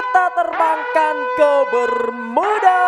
kita terbangkan ke Bermuda.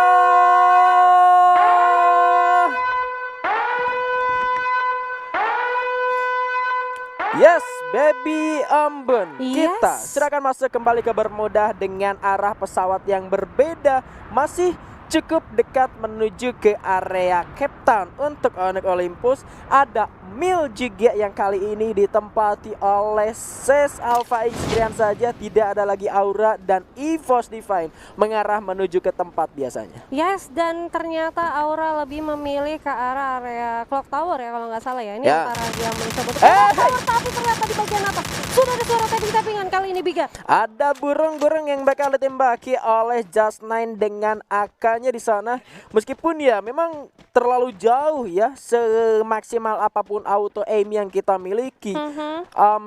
Yes, baby Ambon. Kita sudah akan masuk kembali ke Bermuda dengan arah pesawat yang berbeda. Masih cukup dekat menuju ke area Cape Town. Untuk Onyx Olympus ada Mil juga yang kali ini ditempati oleh Ses Alpha X-Grian saja. Tidak ada lagi Aura dan EVOS Divine mengarah menuju ke tempat biasanya. Yes, dan ternyata Aura lebih memilih ke arah area Clock Tower ya kalau nggak salah ya. Ini antara dia mencoba Tower, tapi ternyata di bagian atas sudah ada suara tapping-tappingan kali ini Biga. Ada burung-burung yang bakal ditembaki oleh Just9 dengan AK-nya di sana. Meskipun ya memang terlalu jauh ya, semaksimal apapun auto aim yang kita miliki.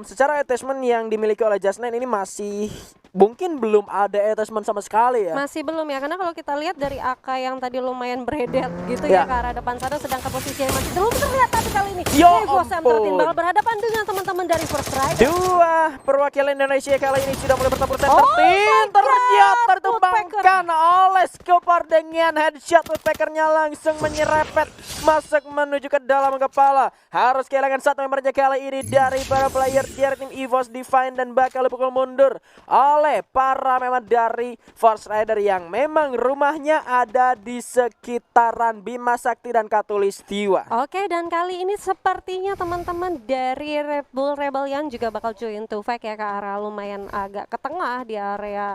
Secara attachment yang dimiliki oleh Just9 ini masih mungkin belum ada attachment sama sekali ya. Masih belum ya, karena kalau kita lihat dari AK yang tadi lumayan beredet gitu ya ke arah depan sana, sedangkan posisi yang masih belum terlihat, tapi kali ini EVOS M13 bakal berhadapan dengan teman-teman dari First Rider. Dua perwakilan Indonesia kali ini sudah mulai bertempur center pin, ternyata ditumbangkan oleh Skopar dengan headshot Woodpeckernya langsung menyerepet masuk menuju ke dalam kepala. Harus kehilangan satu membernya kali ini dari para player dari tim EVOS Divine dan bakal dipukul mundur oleh para memang dari Force Rider yang memang rumahnya ada di sekitaran Bima Sakti dan Katulistiwa. Oke, dan kali ini sepertinya teman-teman dari Red Bull Rebellion juga bakal join to fight ya ke arah lumayan agak ke tengah di area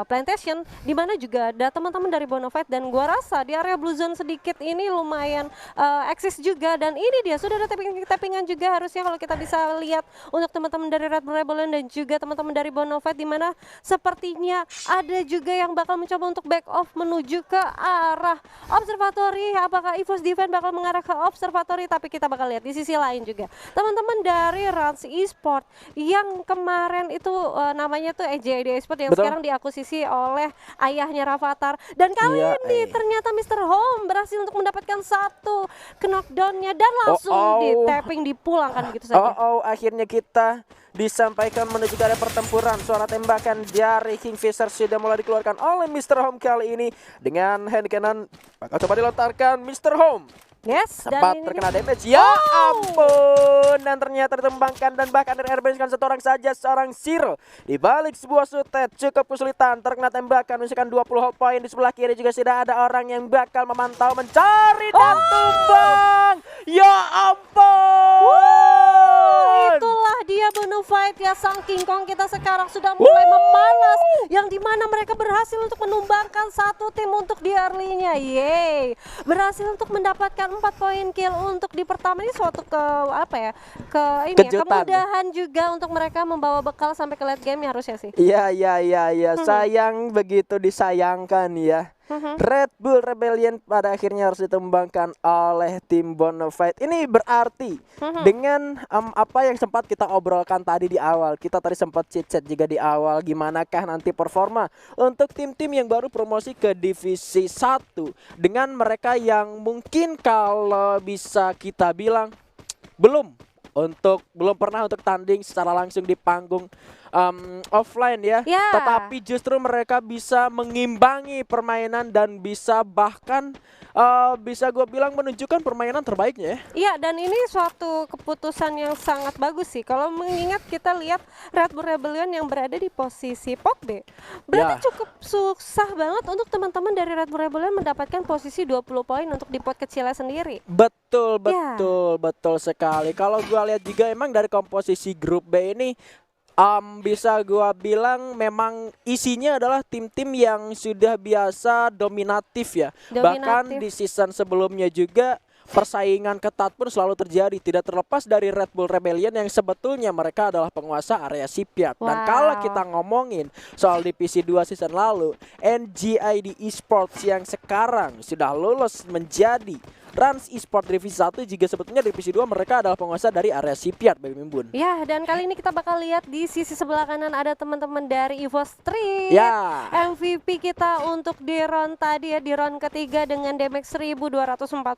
plantation, di mana juga ada teman-teman dari Bonafide, dan gua rasa di area blue zone sedikit ini lumayan eksis juga. Dan ini dia sudah ada tappingan juga harusnya kalau kita bisa lihat untuk teman-teman dari Red Bull Rebellion dan juga teman-teman dari Bonafide, di mana sepertinya ada juga yang bakal mencoba untuk back off menuju ke arah observatory. Apakah EVOS Divine bakal mengarah ke observatory? Tapi kita bakal lihat di sisi lain juga teman-teman dari Rans Esport yang kemarin itu namanya tuh EJD Esport yang sekarang diakuisisi oleh ayahnya Rafathar. Dan kali ini ternyata Mr. Home berhasil untuk mendapatkan satu knockdownnya dan langsung di tapping, dipulangkan begitu saja. Akhirnya kita disampaikan menuju ke area pertempuran. Suara tembakan dari Kingfisher sudah mulai dikeluarkan oleh Mr. Home kali ini dengan hand cannon. Bakal coba dilontarkan Mr. Home. Yes, sempat terkena damage. Ya ampun, dan ternyata ditembangkan dan bahkan dari airbase satu orang saja, seorang Zero di balik sebuah sutet cukup kesulitan terkena tembakan. Misalkan 20 hold point. Di sebelah kiri juga sudah ada orang yang bakal memantau mencari dan tumbang. Ya ampun, itulah dia Bonafide ya, sang King Kong kita sekarang sudah mulai memanas, yang dimana mereka berhasil untuk menumbangkan satu tim untuk di early-nya. Yeay, berhasil untuk mendapatkan 4 poin kill untuk di pertama. Ini suatu kemudahan juga untuk mereka membawa bekal sampai ke late game ya harusnya sih. Iya. Sayang, begitu disayangkan ya. Red Bull Rebellion pada akhirnya harus ditumbangkan oleh tim Bonafide. Ini berarti dengan apa yang sempat kita obrolkan tadi di awal, kita tadi sempat chit-chat juga di awal, gimanakah nanti performa untuk tim-tim yang baru promosi ke divisi 1 dengan mereka yang mungkin kalau bisa kita bilang belum pernah untuk tanding secara langsung di panggung offline ya. Tetapi justru mereka bisa mengimbangi permainan dan bisa bahkan bisa gue bilang menunjukkan permainan terbaiknya ya. Iya, dan ini suatu keputusan yang sangat bagus sih. Kalau mengingat kita lihat Red Bull Rebellion yang berada di posisi pot B, berarti cukup susah banget untuk teman-teman dari Red Bull Rebellion mendapatkan posisi 20 poin untuk di pot kecilnya sendiri. Betul sekali. Kalau gue lihat juga emang dari komposisi grup B ini bisa gua bilang memang isinya adalah tim-tim yang sudah biasa dominatif ya. Bahkan di season sebelumnya juga persaingan ketat pun selalu terjadi, tidak terlepas dari Red Bull Rebellion yang sebetulnya mereka adalah penguasa area shipyard. Dan kalau kita ngomongin soal divisi 2 season lalu, NGID Esports yang sekarang sudah lulus menjadi Rans Esport Divisi 1 juga sebetulnya Divisi 2 mereka adalah penguasa dari area Shipyard, Baby Mimbun. Ya, dan kali ini kita bakal lihat di sisi sebelah kanan ada teman-teman dari Evo Street. Ya. MVP kita untuk di round tadi ya, di round ketiga dengan damage 1240.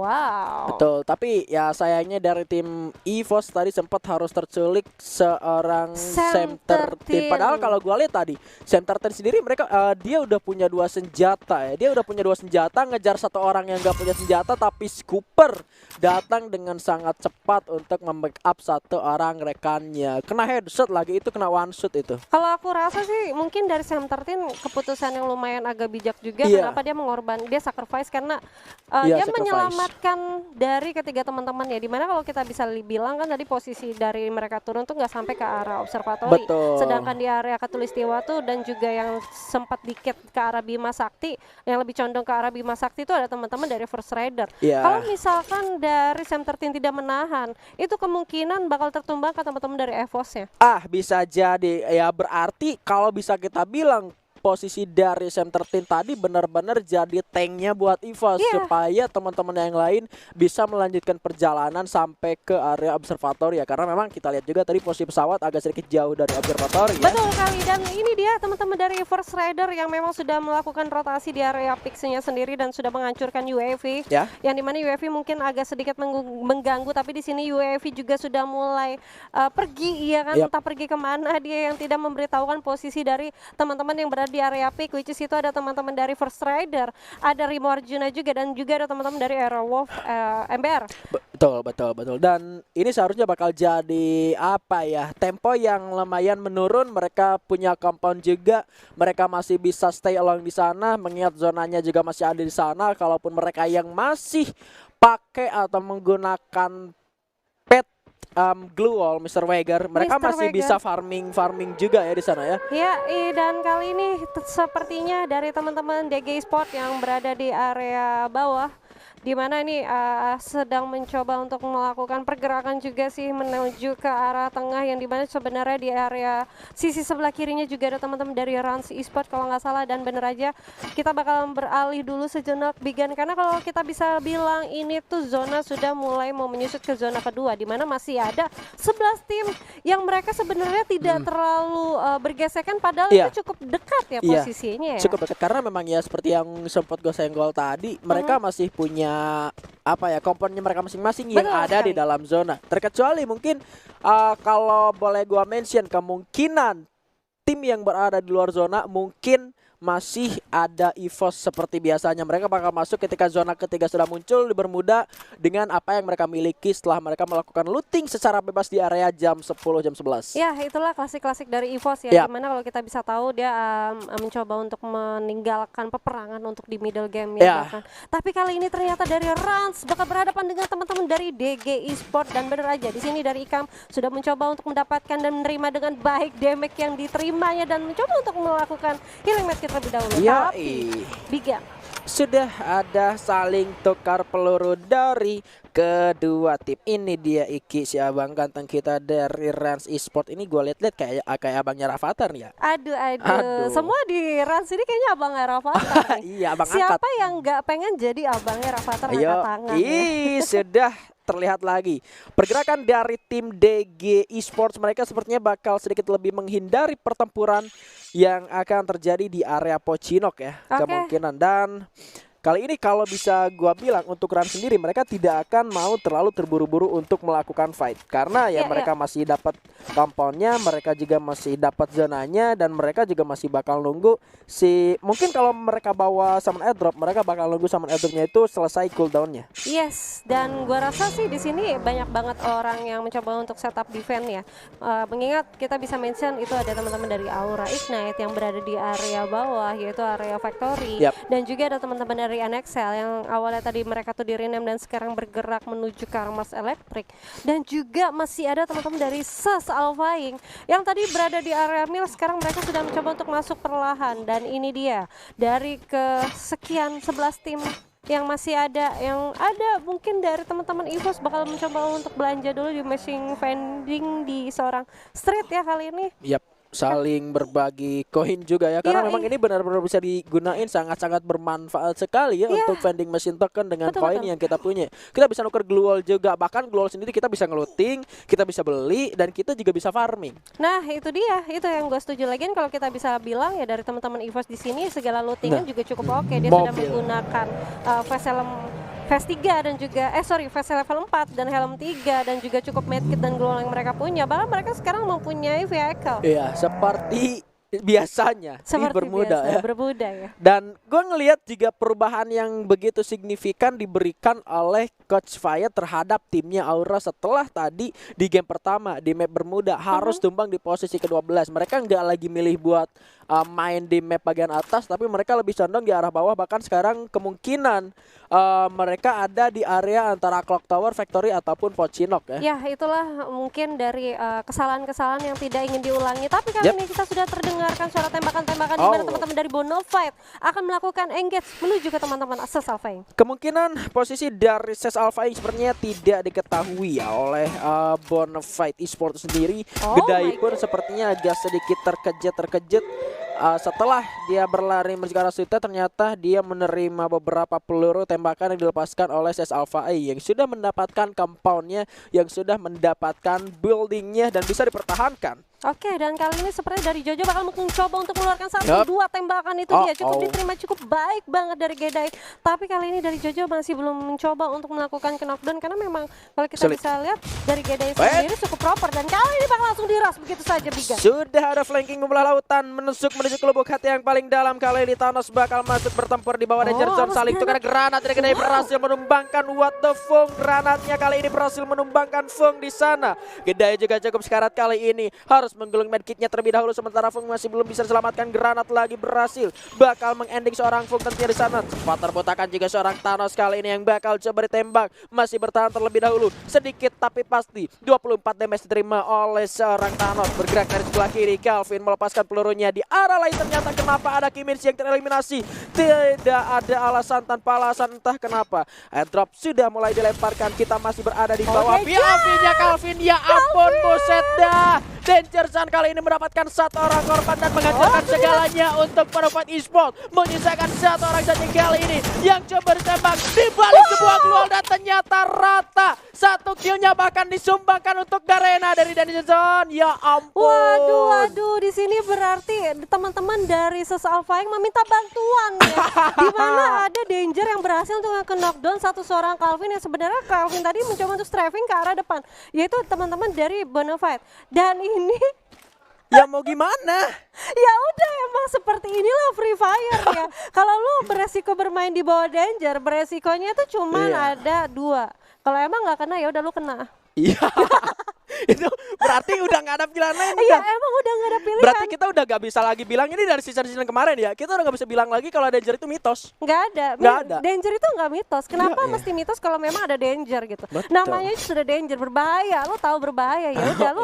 Wow. Betul, tapi ya sayangnya dari tim EVOS tadi sempat harus terculik seorang Sam 13. Padahal kalau gua lihat tadi Sam 13 sendiri mereka dia udah punya 2 senjata ya. Dia udah punya 2 senjata, ngejar satu orang yang gak punya senjata, tapi Scooper datang dengan sangat cepat untuk membackup satu orang rekannya. Kena headshot lagi, itu kena one shot itu. Kalau aku rasa sih mungkin dari Sam 13 keputusan yang lumayan agak bijak juga. Iya. Kenapa dia sacrifice karena Iya, dia sacrifice. menyelamatkan dari ketiga teman-teman ya. Dimana kalau kita bisa bilang kan tadi posisi dari mereka turun tuh nggak sampai ke arah observatori. Betul. Sedangkan di area Katulistiwa tuh dan juga yang sempat dikit ke arah Bima Sakti, yang lebih condong ke arah Bima Sakti itu ada teman-teman dari First Rider. Iya. Kalau misalkan dari Sam 13 tidak menahan, itu kemungkinan bakal tertumbang ke teman-teman dari EVOS-nya. Bisa jadi ya, berarti kalau bisa kita bilang posisi dari Sam 13 tadi benar-benar jadi tanknya buat EVOS supaya teman-teman yang lain bisa melanjutkan perjalanan sampai ke area observatori ya, karena memang kita lihat juga tadi posisi pesawat agak sedikit jauh dari observatori ya. Betul kali, dan ini dia teman-teman dari First Rider yang memang sudah melakukan rotasi di area Pixie-nya sendiri dan sudah menghancurkan UAV Ya. yang dimana UAV mungkin agak sedikit mengganggu, tapi di sini UAV juga sudah mulai pergi, iya kan, entah pergi kemana dia yang tidak memberitahukan posisi dari teman-teman yang berada di area peak, which is itu ada teman-teman dari First Rider, ada Rimo Arjuna juga, dan juga ada teman-teman dari Aerowolf MBR. Betul. Dan ini seharusnya bakal jadi apa ya, tempo yang lumayan menurun. Mereka punya compound juga, mereka masih bisa stay along di sana, mengingat zonanya juga masih ada di sana. Kalaupun mereka yang masih pakai atau menggunakan glue wall, Mr. Weiger, mereka Mr. masih Weiger bisa farming juga ya di sana ya. Ya, dan kali ini sepertinya dari teman-teman DG Sport yang berada di area bawah, di mana ini sedang mencoba untuk melakukan pergerakan juga sih menuju ke arah tengah, yang dimana sebenarnya di area sisi sebelah kirinya juga ada teman-teman dari Rans Esport kalau nggak salah. Dan bener aja kita bakal beralih dulu sejenak Bigan, karena kalau kita bisa bilang ini tuh zona sudah mulai mau menyusut ke zona kedua, di mana masih ada 11 tim yang mereka sebenarnya tidak terlalu bergesekan, padahal itu cukup dekat ya posisinya ya. Cukup dekat karena memang ya seperti yang sempat gue senggol tadi, mereka masih punya apa ya, komponennya mereka masing-masing yang ada di dalam zona. Terkecuali mungkin kalau boleh gua mention, kemungkinan tim yang berada di luar zona mungkin masih ada EVOS seperti biasanya. Mereka bakal masuk ketika zona ketiga sudah muncul, dipermudah dengan apa yang mereka miliki setelah mereka melakukan looting secara bebas di area jam 10, jam 11. Ya, itulah klasik-klasik dari EVOS ya, dimana kalau kita bisa tahu dia mencoba untuk meninggalkan peperangan untuk di middle game ya. Tapi kali ini ternyata dari Rans bakal berhadapan dengan teman-teman dari DG Esport, dan bener aja di sini dari Ikam sudah mencoba untuk mendapatkan dan menerima dengan baik damage yang diterimanya dan mencoba untuk melakukan healing match terlebih dahulu. Tapi Bigan sudah ada saling tukar peluru dari kedua tim. Ini dia Iki, si abang ganteng kita dari Rans Esport. Ini gue liat-liat kayak abangnya Rafathar nih ya. Aduh. Semua di Rans ini kayaknya abangnya Rafathar. Iya, abang Siapa angkat. yang nggak pengen jadi abangnya Rafathar angkat tangan ya. Sudah terlihat lagi pergerakan dari tim DG Esports. Mereka sepertinya bakal sedikit lebih menghindari pertempuran yang akan terjadi di area Pocinok ya, kemungkinan. Dan kali ini kalau bisa gua bilang untuk Rans sendiri, mereka tidak akan mau terlalu terburu-buru untuk melakukan fight, karena mereka masih dapat compoundnya, mereka juga masih dapat zonanya, dan mereka juga masih bakal nunggu mungkin kalau mereka bawa summon airdrop, mereka bakal nunggu summon airdropnya itu selesai cooldownnya. Yes, dan gua rasa sih di sini banyak banget orang yang mencoba untuk setup defense ya. Mengingat kita bisa mention itu ada teman-teman dari Aura Ignite yang berada di area bawah, yaitu area Factory, dan juga ada teman-teman dari NXL yang awalnya tadi mereka tuh di rename dan sekarang bergerak menuju ke arah Mars Electric, dan juga masih ada teman-teman dari SAS Alphaing yang tadi berada di area Mill, sekarang mereka sudah mencoba untuk masuk perlahan. Dan ini dia dari kesekian 11 tim yang masih ada, mungkin dari teman-teman EVOS bakal mencoba untuk belanja dulu di machine vending di seorang street ya kali ini. saling berbagi koin juga ya, karena memang ini benar-benar bisa digunain, sangat-sangat bermanfaat sekali ya untuk vending machine token dengan koin yang kita punya. Kita bisa nuker glue wall juga, bahkan glue wall sendiri kita bisa ngeluting, kita bisa beli, dan kita juga bisa farming. Nah itu dia, itu yang gue setuju lagi. Kalau kita bisa bilang ya dari teman-teman EVOS di sini segala lootingan juga cukup oke. Dia sudah menggunakan face helm Phase 3 dan juga Phase level 4 dan helm 3 dan juga cukup medkit dan glue yang mereka punya. Bahkan mereka sekarang mempunyai vehicle. Iya, seperti biasanya di Bermuda ya. Dan gue ngelihat juga perubahan yang begitu signifikan diberikan oleh Coach Fayed terhadap timnya Aura setelah tadi di game pertama di map Bermuda harus tumbang di posisi ke-12. Mereka nggak lagi milih buat main di map bagian atas, tapi mereka lebih condong di arah bawah. Bahkan sekarang kemungkinan mereka ada di area antara Clock Tower, Factory ataupun Pocinok ya. Ya itulah mungkin dari kesalahan-kesalahan yang tidak ingin diulangi. Tapi kali ini kita sudah terdengarkan suara tembakan-tembakan di mana teman-teman dari Bonafide akan melakukan engage menuju ke teman-teman SES Alpha. Kemungkinan posisi dari SES Alpha sepertinya tidak diketahui ya oleh Bonafide Esports sendiri. Gedai pun sepertinya agak sedikit terkejut. Setelah dia berlari menuju ke arah situ, ternyata dia menerima beberapa peluru tembakan yang dilepaskan oleh SES Alpha yang sudah mendapatkan compoundnya, yang sudah mendapatkan buildingnya dan bisa dipertahankan. Oke, dan kali ini sepertinya dari Jojo bakal mencoba untuk mengeluarkan 1-2 tembakan itu dia cukup diterima cukup baik banget dari Gedai. Tapi kali ini dari Jojo masih belum mencoba untuk melakukan knockdown karena memang kalau kita bisa lihat dari Gedai sendiri cukup proper dan kali ini bakal langsung diras begitu saja Biga. Sudah ada flanking membelah lautan menusuk menuju ke lubuk hati yang paling dalam. Kali ini Thanos bakal masuk bertempur di bawah danger zone, saling tukar granat dari Gedai berhasil menumbangkan what the Fung. Granatnya kali ini berhasil menumbangkan Fung di sana. Gedai juga cukup sekarat kali ini, harus menggulung medkitnya terlebih dahulu sementara Fung masih belum bisa diselamatkan. Granat lagi berhasil bakal mengending seorang Fung tentunya di sana. Sempat terbotakan juga seorang Thanos kali ini yang bakal coba ditembak. Masih bertahan terlebih dahulu sedikit tapi pasti 24 damage diterima oleh seorang Thanos. Bergerak dari sebelah kiri, Calvin melepaskan pelurunya di arah lain. Ternyata kenapa ada Kiminsi yang tereliminasi? Tidak ada alasan, tanpa alasan entah kenapa. Airdrop sudah mulai dilemparkan. Kita masih berada di bawah. POV-nya Calvin, ya ampun buset dah. Danger Zone kali ini mendapatkan satu orang korban dan menghancurkan segalanya untuk Bonafide Esports. Menyisakan satu orang saja kali ini yang coba ditembak di balik sebuah glual dan ternyata rata. Satu killnya bahkan disumbangkan untuk Garena dari Danger Zone. Ya ampun. Waduh, di sini berarti teman-teman dari SES Alpha yang meminta bantuan ya. Di mana ada Danger yang berhasil untuk knockdown seorang Calvin yang sebenarnya Calvin tadi mencoba untuk strafing ke arah depan, yaitu teman-teman dari Bonafide. Dan ini ya mau gimana? Ya udah, emang seperti inilah Free Fire ya. Kalau lu beresiko bermain di bawah Danger, beresikonya itu cuman ada 2. Kalau emang nggak kena ya udah lu kena. Iya. Itu berarti udah nggak ada pilihan lain. Iya, emang udah nggak ada pilihan. Berarti kita udah nggak bisa lagi bilang ini dari season kemarin ya. Kita udah nggak bisa bilang lagi kalau Danger itu mitos. Nggak ada. Danger itu nggak mitos. Kenapa mesti mitos kalau memang ada Danger gitu? Betul. Namanya sudah Danger, berbahaya. Lo tahu berbahaya ya udah lo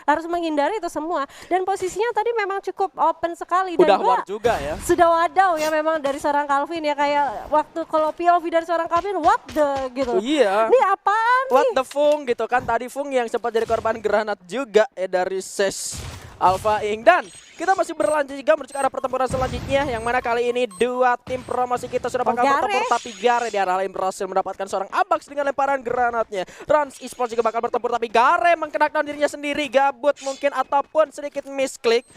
harus menghindari itu semua. Dan posisinya tadi memang cukup open sekali. Dan udah war juga ya. Sudah wadaw ya memang dari seorang Calvin ya, kayak waktu kalau POV dari seorang Calvin what the gitu. Iya. Ini apaan nih? What the Fung gitu kan, tadi Fung yang sempat jadi korban granat juga dari SES Alpha Inc. Dan kita masih berlanjut juga menuju ke arah pertempuran selanjutnya, yang mana kali ini 2 tim promosi kita sudah bakal bertempur, tapi Gare di arah lain berhasil mendapatkan seorang Abax dengan lemparan granatnya. Rans Esports juga bakal bertempur, tapi Gare mengkenakan dirinya sendiri, gabut mungkin ataupun sedikit misklik.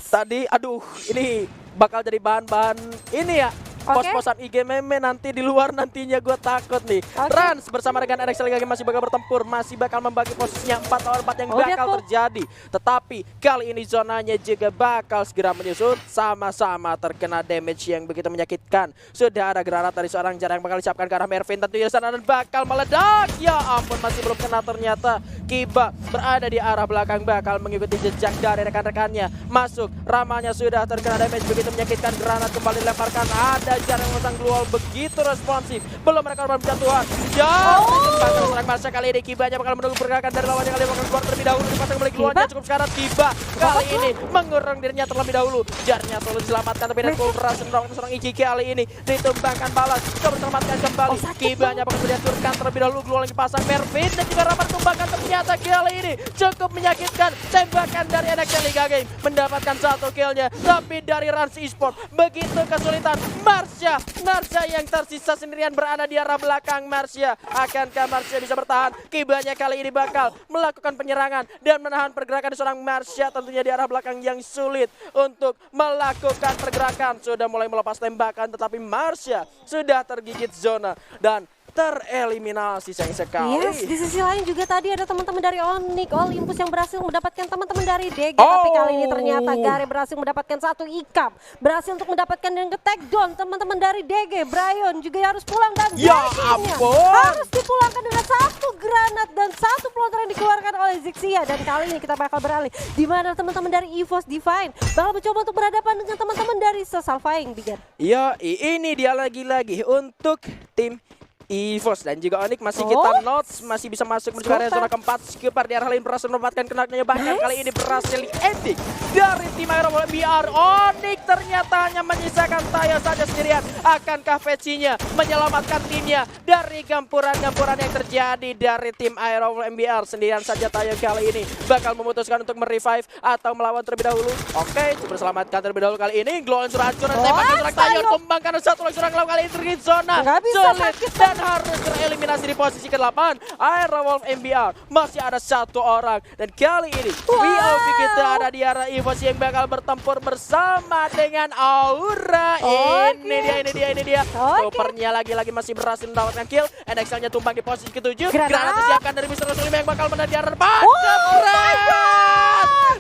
Tadi aduh, ini bakal jadi bahan-bahan ini ya. Pos-posan IG meme nanti di luar nantinya, gue takut nih. Rans bersama dengan RXL lagi masih bakal bertempur, masih bakal membagi posisinya 4 lawan 4 yang bakal terjadi. Tetapi kali ini zonanya juga bakal segera menyusut, sama-sama terkena damage yang begitu menyakitkan. Sudah ada granat dari seorang Jar yang bakal disiapkan ke arah Mervin tentunya sana dan bakal meledak. Ya ampun, masih belum kena ternyata. Kiba berada di arah belakang bakal mengikuti jejak dari rekan-rekannya. Masuk, ramanya sudah terkena damage begitu menyakitkan. Granat kembali dilemparkan, ada hajar yang memasang Glue Wall begitu responsif. Belum mereka korban berjatuhan. Jauh dikembangkan seorang Marsha kali ini. Kibanya bakal menunggu pergerakan dari lawannya kali bakal keluar terlebih dahulu. Dipasang kembali Glue Wall-nya cukup sekarang. Kiba kali ini mengurung dirinya terlebih dahulu. Jarnya selalu diselamatkan tapi dari berhasil mendorongkan seorang Iki kali ini. Ditumbangkan balas. Coba diselamatkan kembali. Kibanya bakal dihancurkan terlebih dahulu. Glue Wall yang dipasang Mervin dan juga Ramar tumbangkan ternyata kali ini cukup menyakitkan. Tembakan dari NXT Liga Game mendapatkan satu killnya. Tapi dari Rans Esports begitu kesulitan. Marsha yang tersisa sendirian berada di arah belakang Marsha. Akankah Marsha bisa bertahan? Kibanya kali ini bakal melakukan penyerangan dan menahan pergerakan seorang Marsha tentunya di arah belakang yang sulit untuk melakukan pergerakan. Sudah mulai melepas tembakan tetapi Marsha sudah tergigit zona dan tereliminasi sayang sekali. Yes, di sisi lain juga tadi ada teman-teman dari Onyx Olympus yang berhasil mendapatkan teman-teman dari DG. Tapi kali ini ternyata Gare berhasil mendapatkan satu ikap. Berhasil untuk mendapatkan yang ke-take down teman-teman dari DG. Brian juga harus pulang dan ya ampun, harus dipulangkan dengan satu granat dan satu pelontar yang dikeluarkan oleh Zixia. Dan kali ini kita bakal beralih di mana teman-teman dari EVOS Divine bakal mencoba untuk berhadapan dengan teman-teman dari Sesalfying Bigar. Ya, ini dia lagi-lagi untuk tim EVOS dan juga Onyx masih kita notes masih bisa masuk menuju area zona keempat. Skipper di arah lain berhasil mendapatkan kenaknya bahkan kali ini berhasil di ending dari tim Aero BR. Onyx ternyata hanya menyisakan Tayo saja sendirian. Akankah Veci-nya menyelamatkan timnya dari gempuran-gempuran yang terjadi dari tim Aero BR? Sendirian saja Tayo kali ini bakal memutuskan untuk merevive atau melawan terlebih dahulu. Oke, coba selamatkan terlebih dahulu kali ini. Glow hancur tembakan seorang Tayo tumbangkan satu lagi seorang lawan kali ini tergigit zona. Sulit dan harus tereliminasi di posisi ke-8. Aero MBR masih ada satu orang dan kali ini POV kita ada di arah EVOS yang bakal bertempur bersama dengan Aura. Ini dia. Supernya lagi-lagi masih berhasil mendapatkan kill. NXL-nya tumbang di posisi ke-7. Granat disiapkan dari Mr. Muslim yang bakal menang di arah depan.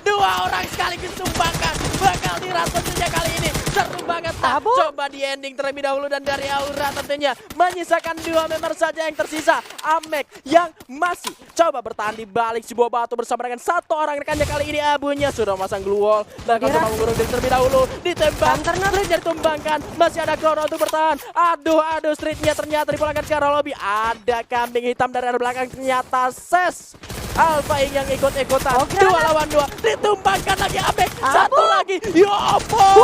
Dua orang sekaligus tumbangkan. Bakal dirasa tentunya kali ini. Seru banget. Coba di ending terlebih dahulu dan dari Aura tentunya menyisakan dua member saja yang tersisa. Amek yang masih coba bertahan di balik sebuah batu bersama dengan satu orang rekannya kali ini. Abunya sudah masang Glue Wall. Bakal coba mengurung diri terlebih dahulu. Ditembak. Streetnya ditumbangkan. Masih ada Chrono untuk bertahan. Aduh streetnya ternyata dipulangkan ke arah lobby. Ada kambing hitam dari arah belakang. Ternyata Ses Alpha yang ikut-ikutan. Dua lawan dua. Ditumbangkan lagi Amek. Satu lagi. Ya ampun.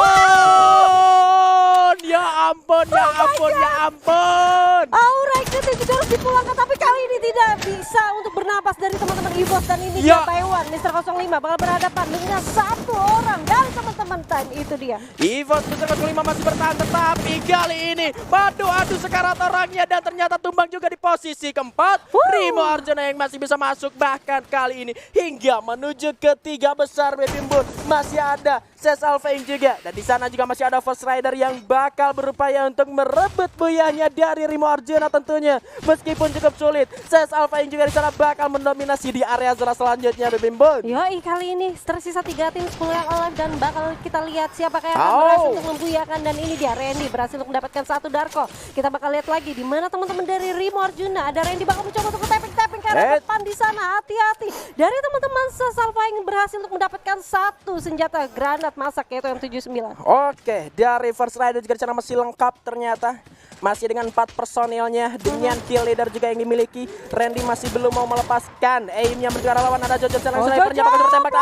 Aura itu juga harus dipulangkan tapi kali ini tidak bisa untuk bernapas dari teman-teman EVOS dan ini dia Taiwan Mr. 05 bakal berhadapan dengan satu orang dari teman-teman Time. Itu dia EVOS Mr. 05 masih bertahan tetapi kali ini adu sekarat orangnya dan ternyata tumbang juga di posisi keempat. Rimo Arjuna yang masih bisa masuk bahkan kali ini hingga menuju ke 3 besar Baby Moon. Masih ada Ses Alphaing juga dan di sana juga masih ada First Rider yang bakal berupaya untuk merebut buyahnya dari Rimo Arjuna tentunya. Meskipun cukup sulit, Ses Alphaing juga di sana bakal mendominasi di area zona selanjutnya Baby Moon. Yoi, kali ini tersisa 3 tim 10 yang alive dan bakal kita lihat siapakah yang akan berhasil untuk membuyakan. Dan ini dia Randy berhasil untuk mendapatkan satu Darko. Kita bakal lihat lagi di mana teman-teman dari Rimo Arjuna. Ada Randy bakal mencoba untuk tapping ke arah depan di sana. Hati-hati dari teman-teman Sesalfying berhasil untuk mendapatkan satu senjata granat masak yaitu M79. Oke, dari First Rider juga di sana masih lengkap ternyata. Masih dengan 4 personilnya dengan kill leader juga yang dimiliki. Randy masih belum mau melepaskan aimnya menuju arah lawan. Ada Jojo Challenge snipernya bakal tertembak.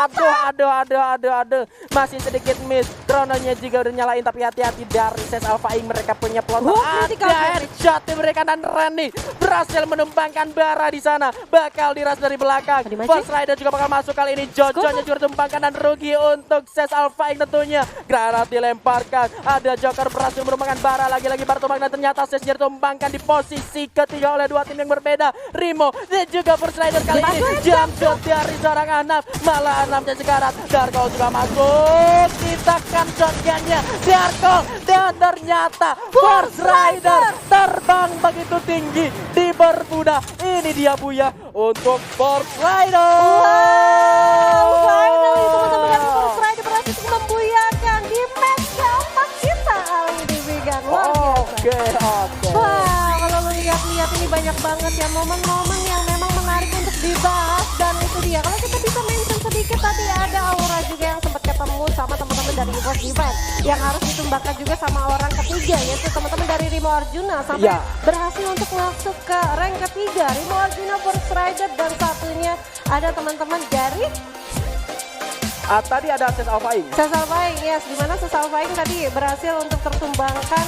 Aduh. Masih sedikit miss. Chrononya juga udah nyalain tapi hati-hati dari Ses Alphaing mereka punya pelontar. Ada headshot mereka dan Randy berhasil menumbangkan bara di sana. Bakal diras dari belakang. First Rider juga bakal masuk kali ini. Jojo-nya juga ditumbangkan dan rugi untuk Ses Alphaing tentunya. Granat dilemparkan. Ada Joker berhasil menumbangkan bara lagi-lagi bar tumbang dan ternyata Sesnya ditumbangkan di posisi ketiga oleh dua tim yang berbeda. Rimo dan juga First Rider kali ini jump shot dari seorang Anam. Malah Anamnya sekarat. Darko juga masuk. Ditekan shotgunnya Darko dan ternyata First Rider terbang begitu tinggi di bermuda. Ini dia Buya untuk First Rider. Finally teman-teman dari First Rider berhasil membuyakan di match keempat kita kali ini Vegan. Oke. Wah, kalau lo lihat-lihat ini banyak banget ya momen-momen yang memang menarik untuk dibahas dan itu dia. Kalau kita bisa mention sedikit tadi ada Aura juga yang sempat ketemu sama teman-teman dari EVOS Divine yang harus ditumbangkan juga sama orang ketiga, yaitu teman-teman dari Rimo Arjuna sampai Ya. berhasil untuk masuk ke rank ketiga. Rimo Arjuna First Rider, dan satunya ada teman-teman dari Tadi ada Ses Alfaing. Sesal Faing, yes, dimana Sesal Faing tadi berhasil untuk tertumbangkan,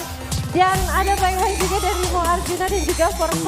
dan ada baik juga dari Rimo Arjuna dan juga First